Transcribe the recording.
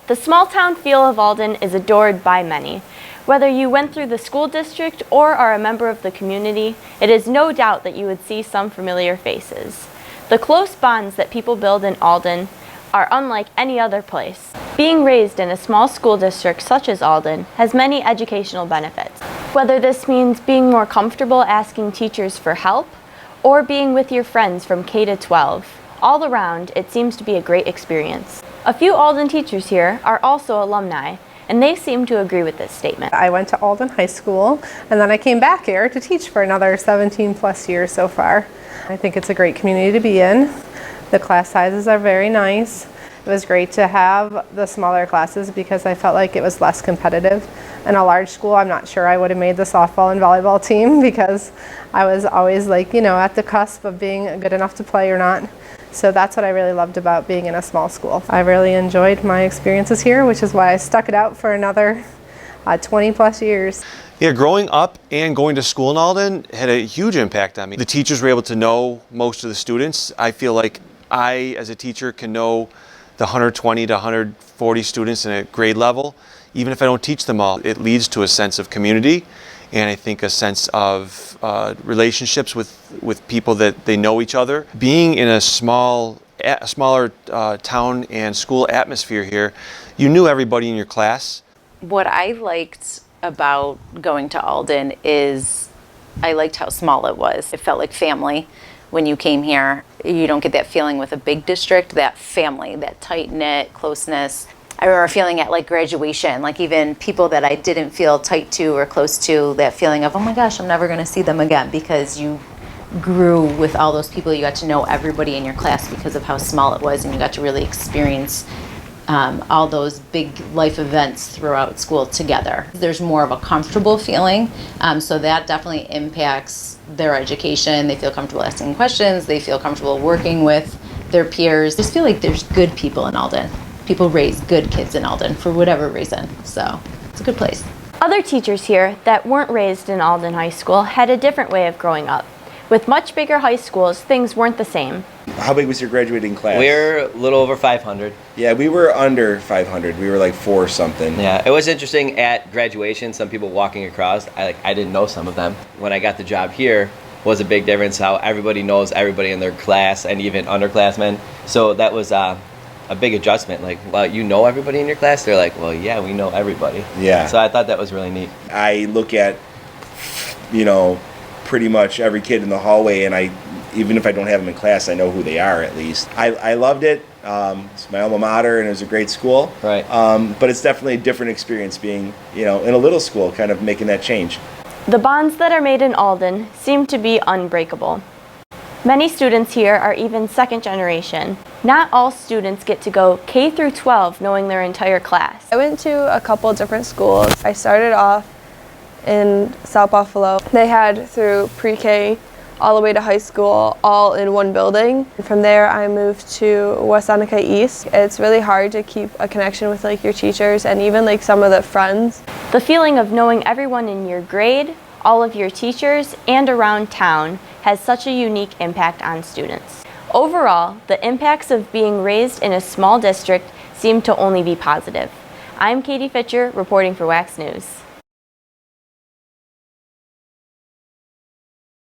The small town feel of Alden is adored by many. Whether you went through the school district or are a member of the community, it is no doubt that you would see some familiar faces. The close bonds that people build in Alden are unlike any other place. Being raised in a small school district such as Alden has many educational benefits. Whether this means being more comfortable asking teachers for help or being with your friends from K to 12, all around it seems to be a great experience. A few Alden teachers here are also alumni, and they seem to agree with this statement. I went to Alden High School, and then I came back here to teach for another 17 plus years so far. I think it's a great community to be in. The class sizes are very nice. It was great to have the smaller classes because I felt like it was less competitive. In a large school, I'm not sure I would have made the softball and volleyball team because I was always at the cusp of being good enough to play or not. So that's what I really loved about being in a small school. I really enjoyed my experiences here, which is why I stuck it out for another 20 plus years. Yeah, growing up and going to school in Alden had a huge impact on me. The teachers were able to know most of the students. I feel like I, as a teacher, can know the 120 to 140 students in a grade level. Even if I don't teach them all, it leads to a sense of community and I think a sense of relationships with people that they know each other. Being in a smaller town and school atmosphere here, you knew everybody in your class. What I liked about going to Alden is I liked how small it was. It felt like family when you came here. You don't get that feeling with a big district, that family, that tight-knit closeness. I remember feeling at graduation, even people that I didn't feel tight to or close to, that feeling of, oh my gosh, I'm never going to see them again, because you grew with all those people. You got to know everybody in your class because of how small it was, and you got to really experience all those big life events throughout school together. There's more of a comfortable feeling, so that definitely impacts their education. They feel comfortable asking questions. They feel comfortable working with their peers. I just feel like there's good people in Alden. People raise good kids in Alden for whatever reason, so it's a good place. Other teachers here that weren't raised in Alden High School had a different way of growing up. With much bigger high schools, things weren't the same. How big was your graduating class? We're a little over 500. Yeah, we were under 500. We were 4 something. Yeah, it was interesting at graduation, some people walking across, I didn't know some of them. When I got the job here, was a big difference how everybody knows everybody in their class and even underclassmen. So that was a big adjustment. Well, you know everybody in your class? They're like, well, yeah, we know everybody. Yeah. So I thought that was really neat. I look at, pretty much every kid in the hallway, and even if I don't have them in class, I know who they are at least. I loved it. It's my alma mater, and it was a great school. Right. But it's definitely a different experience being, in a little school, kind of making that change. The bonds that are made in Alden seem to be unbreakable. Many students here are even second generation. Not all students get to go K through 12 knowing their entire class. I went to a couple different schools. I started off in South Buffalo. They had through pre-K all the way to high school all in one building. From there I moved to West Seneca East. It's really hard to keep a connection with your teachers and even some of the friends. The feeling of knowing everyone in your grade, all of your teachers, and around town has such a unique impact on students. Overall, the impacts of being raised in a small district seem to only be positive. I'm Katie Fitscher, reporting for Wax News.